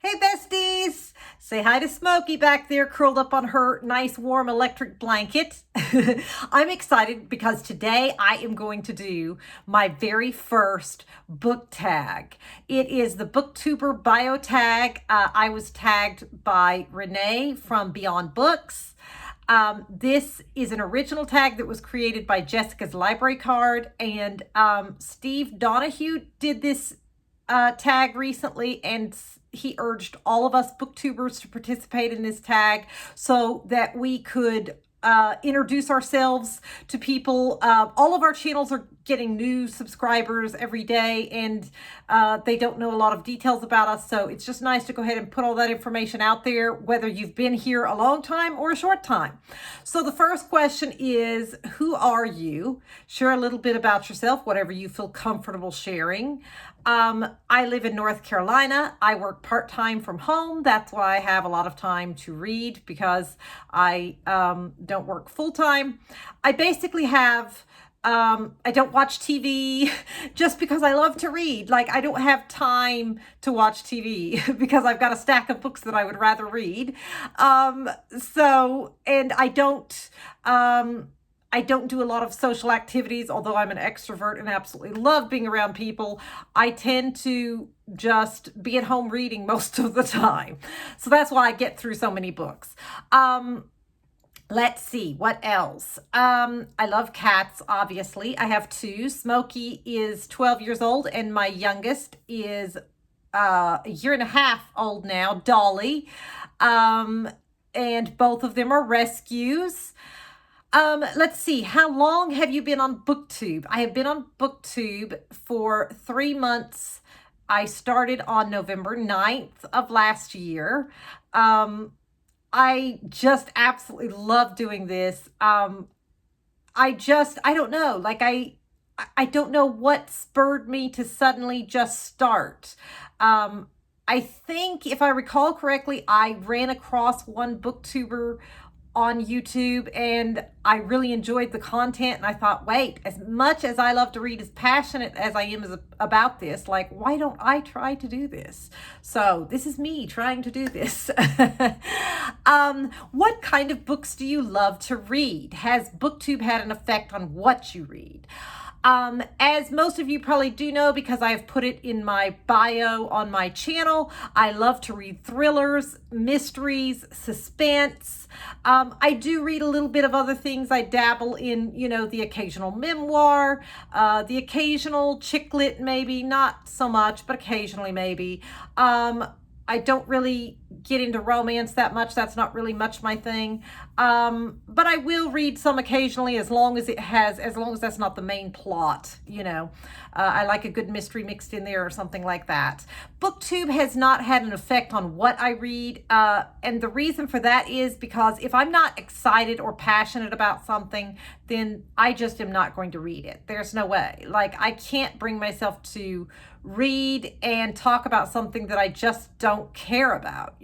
Hey besties! Say hi to Smokey back there curled up on her nice warm electric blanket. I'm excited because today I am going to do my very first book tag. It is the Booktuber bio tag. I was tagged by Renee from Beyond Books. This is an original tag that was created by Jessica's Library Card, and Steve Donahue did this tag recently, and he urged all of us booktubers to participate in this tag so that we could introduce ourselves to people. All of our channels are getting new subscribers every day, and they don't know a lot of details about us, so it's just nice to go ahead and put all that information out there, whether you've been here a long time or a short time. So the first question is, who are you? Share a little bit about yourself, whatever you feel comfortable sharing. I live in North Carolina. I work part-time from home. That's why I have a lot of time to read, because I don't work full-time. I basically have I don't watch TV just because I love to read. Like, I don't have time to watch TV because I've got a stack of books that I would rather read. And I don't do a lot of social activities, although I'm an extrovert and absolutely love being around people. I tend to just be at home reading most of the time. So that's why I get through so many books. Let's see, what else? I love cats, obviously. I have two. Smokey is 12 years old, and my youngest is a year and a half old now, Dolly. And both of them are rescues. Let's see, how long have you been on Booktube? I have been on Booktube for 3 months. I started on November 9th of last year. I just absolutely love doing this. I don't know, like I don't know what spurred me to suddenly just start. I think, if I recall correctly, I ran across one booktuber on YouTube, and I really enjoyed the content, and I thought, wait, as much as I love to read, as passionate as I am about this, like, why don't I try to do this? So this is me trying to do this. What kind of books do you love to read? Has Booktube had an effect on what you read? As most of you probably do know, because I have put it in my bio on my channel, I love to read thrillers, mysteries, suspense. I do read a little bit of other things. I dabble in, the occasional memoir, the occasional chick lit, maybe, not so much, but occasionally maybe. I don't really get into romance that much. That's not really much my thing. But I will read some occasionally, as long as that's not the main plot, I like a good mystery mixed in there or something like that. Booktube has not had an effect on what I read. And the reason for that is because if I'm not excited or passionate about something, then I just am not going to read it. There's no way. Like, I can't bring myself to read and talk about something that I just don't care about,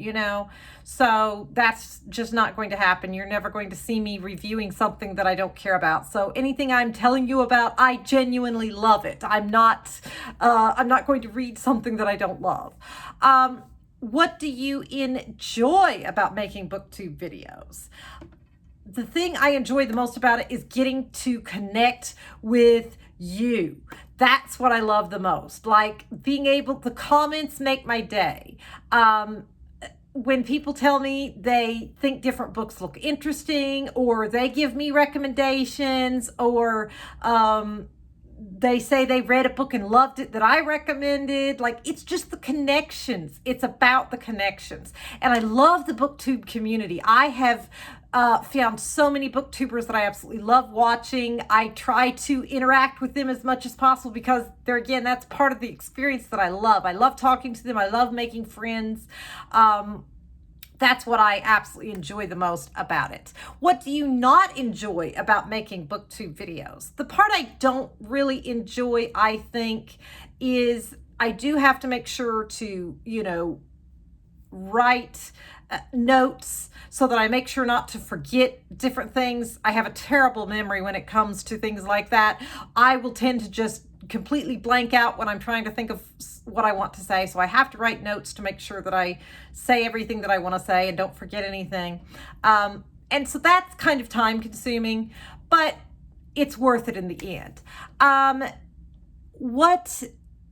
So that's just not going to happen. You're never going to see me reviewing something that I don't care about. So anything I'm telling you about, I genuinely love it. I'm not going to read something that I don't love. What do you enjoy about making Booktube videos? The thing I enjoy the most about it is getting to connect with you. That's what I love the most. Like, the comments make my day. When people tell me they think different books look interesting, or they give me recommendations, or they say they read a book and loved it that I recommended. Like, it's just the connections. It's about the connections. And I love the Booktube community. I have found so many booktubers that I absolutely love watching. I try to interact with them as much as possible because that's part of the experience that I love. I love talking to them. I love making friends. That's what I absolutely enjoy the most about it. What do you not enjoy about making Booktube videos? The part I don't really enjoy, I think, is I do have to make sure to, write notes so that I make sure not to forget different things. I have a terrible memory when it comes to things like that. I will tend to just completely blank out when I'm trying to think of what I want to say. So I have to write notes to make sure that I say everything that I want to say and don't forget anything. And so that's kind of time consuming, but it's worth it in the end. What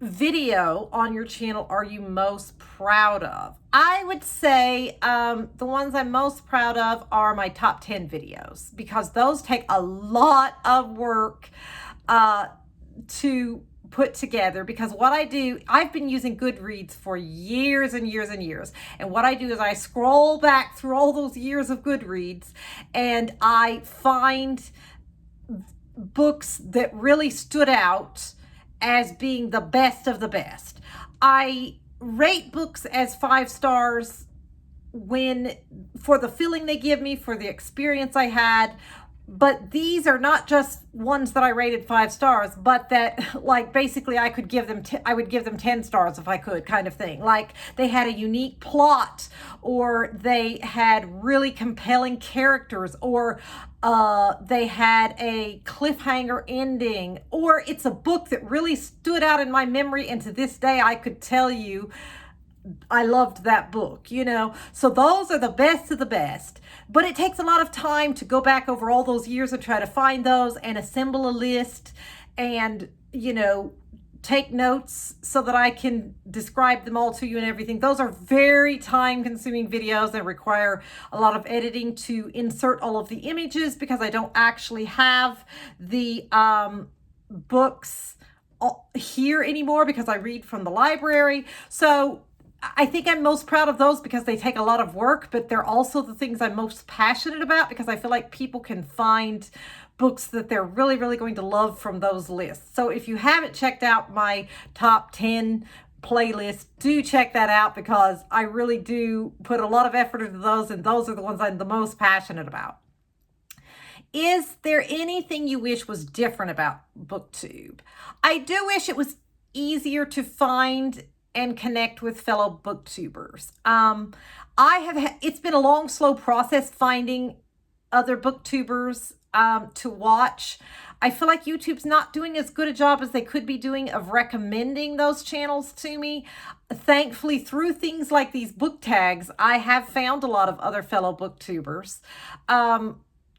video on your channel are you most proud of? I would say the ones I'm most proud of are my top 10 videos, because those take a lot of work to put together. Because what I do, I've been using Goodreads for years and years and years. And what I do is I scroll back through all those years of Goodreads and I find books that really stood out as being the best of the best. I rate books as 5 stars for the feeling they give me, for the experience I had. But these are not just ones that I rated 5 stars, but that, like, basically I would give them 10 stars if I could, kind of thing. Like, they had a unique plot, or they had really compelling characters, or they had a cliffhanger ending, or it's a book that really stood out in my memory, and to this day I could tell you I loved that book, you know. So those are the best of the best. But it takes a lot of time to go back over all those years and try to find those and assemble a list and, you know, take notes so that I can describe them all to you and everything. Those are very time-consuming videos that require a lot of editing to insert all of the images, because I don't actually have the books here anymore because I read from the library. So I think I'm most proud of those because they take a lot of work, but they're also the things I'm most passionate about, because I feel like people can find books that they're really, really going to love from those lists. So if you haven't checked out my top 10 playlist, do check that out, because I really do put a lot of effort into those, and those are the ones I'm the most passionate about. Is there anything you wish was different about Booktube? I do wish it was easier to find and connect with fellow booktubers. It's been a long, slow process finding other booktubers to watch. I feel like YouTube's not doing as good a job as they could be doing of recommending those channels to me. Thankfully, through things like these book tags, I have found a lot of other fellow booktubers.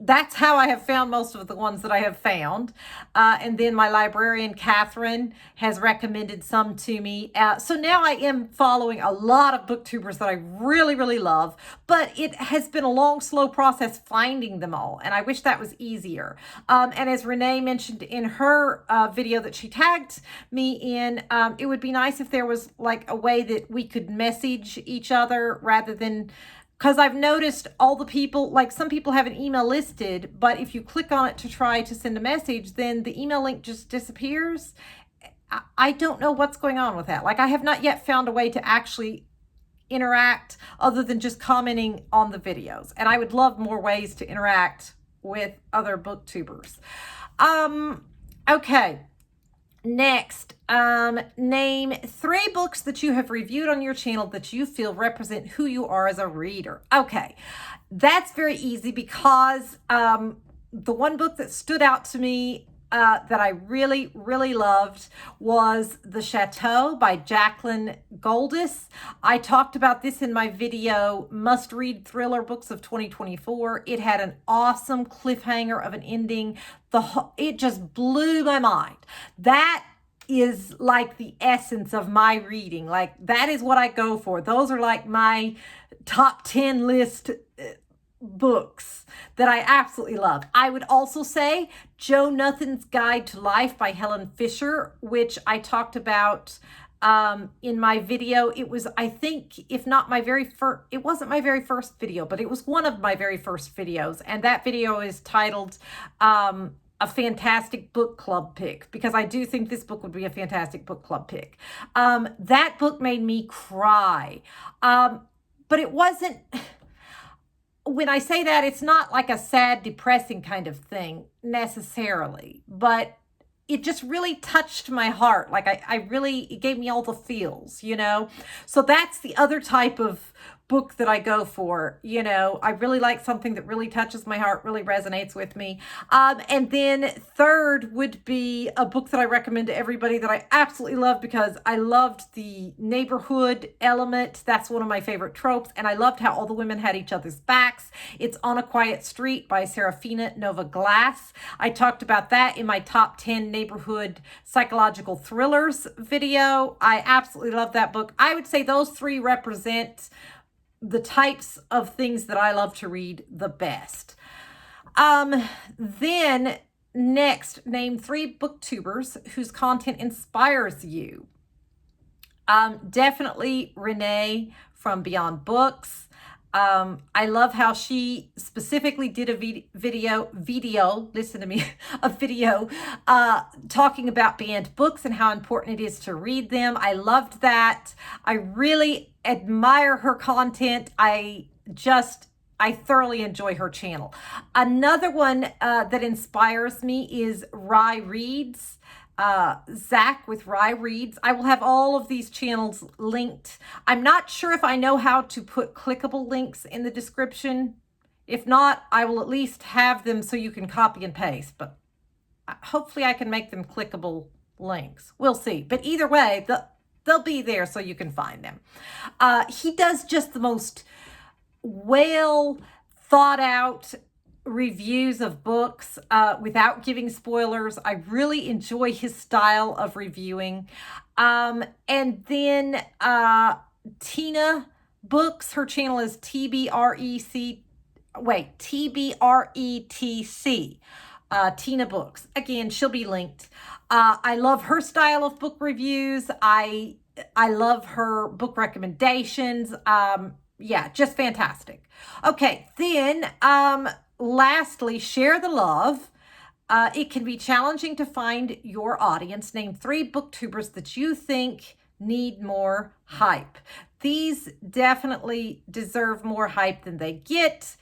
That's how I have found most of the ones that I have found. And then my librarian, Catherine, has recommended some to me. So now I am following a lot of booktubers that I really, really love, but it has been a long, slow process finding them all. And I wish that was easier. And as Renee mentioned in her video that she tagged me in, it would be nice if there was like a way that we could message each other rather than, because I've noticed all the people, like some people have an email listed, but if you click on it to try to send a message, then the email link just disappears. I don't know what's going on with that. Like, I have not yet found a way to actually interact other than just commenting on the videos. And I would love more ways to interact with other booktubers. Okay. Next, name 3 books that you have reviewed on your channel that you feel represent who you are as a reader. Okay, that's very easy, because the one book that stood out to me that I really, really loved was The Chateau by Jacqueline Goldis. I talked about this in my video, Must Read Thriller Books of 2024. It had an awesome cliffhanger of an ending. It just blew my mind. That is like the essence of my reading. Like, that is what I go for. Those are like my top 10 list books that I absolutely love. I would also say Joe Nothin's Guide to Life by Helen Fisher, which I talked about in my video. It was, I think, if not my very first, it wasn't my very first video, but it was one of my very first videos. And that video is titled A Fantastic Book Club Pick, because I do think this book would be a fantastic book club pick. That book made me cry. But it wasn't, when I say that, it's not like a sad, depressing kind of thing necessarily, but it just really touched my heart. Like, it gave me all the feels, you know? So that's the other type of book that I go for. You know, I really like something that really touches my heart, really resonates with me. And then third would be a book that I recommend to everybody that I absolutely love because I loved the neighborhood element. That's one of my favorite tropes. And I loved how all the women had each other's backs. It's On a Quiet Street by Serafina Nova Glass. I talked about that in my top 10 neighborhood psychological thrillers video. I absolutely love that book. I would say those three represent the types of things that I love to read the best. Then next, name 3 booktubers whose content inspires you. Definitely Renee from Beyond Books. I love how she specifically did a video, listen to me, a video talking about banned books and how important it is to read them. I loved that. I really admire her content. I thoroughly enjoy her channel. Another one that inspires me is Rye Reads. Zach with Rye Reads. I will have all of these channels linked. I'm not sure if I know how to put clickable links in the description. If not, I will at least have them so you can copy and paste, but hopefully I can make them clickable links. We'll see. But either way, they'll be there so you can find them. He does just the most well thought out reviews of books without giving spoilers. I really enjoy his style of reviewing. And then Tina Books, her channel is TBRETC. Tina Books. Again, she'll be linked. I love her style of book reviews. I love her book recommendations. Yeah, just fantastic. Okay, then lastly, share the love. It can be challenging to find your audience. Name 3 booktubers that you think need more hype. These definitely deserve more hype than they get.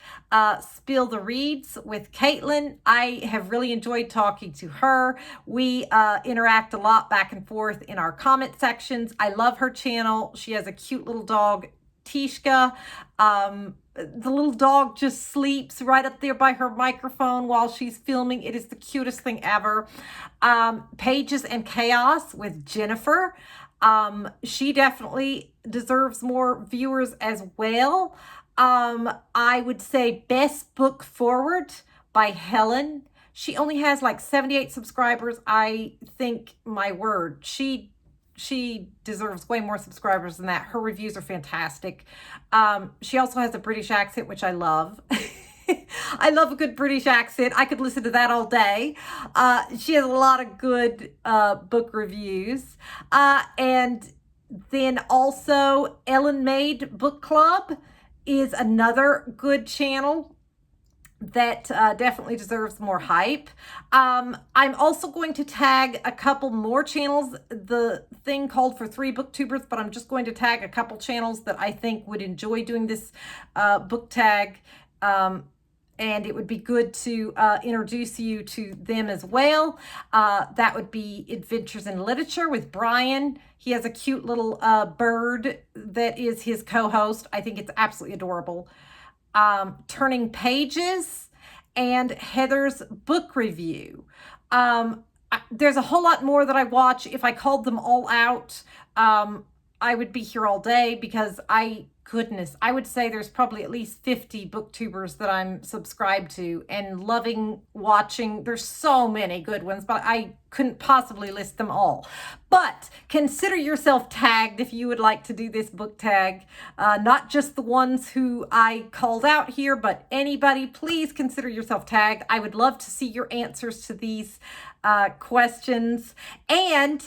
Spill the Reads with Caitlin. I have really enjoyed talking to her. We interact a lot back and forth in our comment sections. I love her channel. She has a cute little dog, Tishka. The little dog just sleeps right up there by her microphone while she's filming. It is the cutest thing ever. Pages and Chaos with Jennifer. She definitely deserves more viewers as well. I would say Best Book Forward by Helen. She only has like 78 subscribers. I think, my word, she deserves way more subscribers than that. Her reviews are fantastic. She also has a British accent, which I love. I love a good British accent. I could listen to that all day. She has a lot of good book reviews. And then also Ellen Made Book Club is another good channel that definitely deserves more hype. I'm also going to tag a couple more channels. The thing called for 3 booktubers, but I'm just going to tag a couple channels that I think would enjoy doing this book tag. And it would be good to introduce you to them as well. That would be Adventures in Literature with Brian. He has a cute little bird that is his co-host. I think it's absolutely adorable. Turning Pages and Heather's Book Review. There's a whole lot more that I watch. If I called them all out, I would be here all day because I would say there's probably at least 50 booktubers that I'm subscribed to and loving watching. There's so many good ones, but I couldn't possibly list them all. But consider yourself tagged if you would like to do this book tag. Not just the ones who I called out here, but anybody, please consider yourself tagged. I would love to see your answers to these questions. And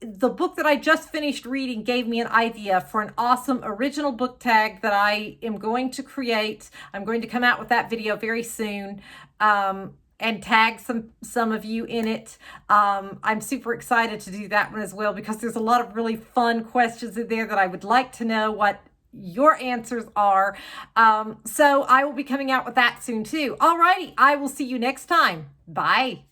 the book that I just finished reading gave me an idea for an awesome original book tag that I am going to create. I'm going to come out with that video very soon and tag some of you in it. I'm super excited to do that one as well because there's a lot of really fun questions in there that I would like to know what your answers are. So I will be coming out with that soon too. Alrighty, I will see you next time. Bye.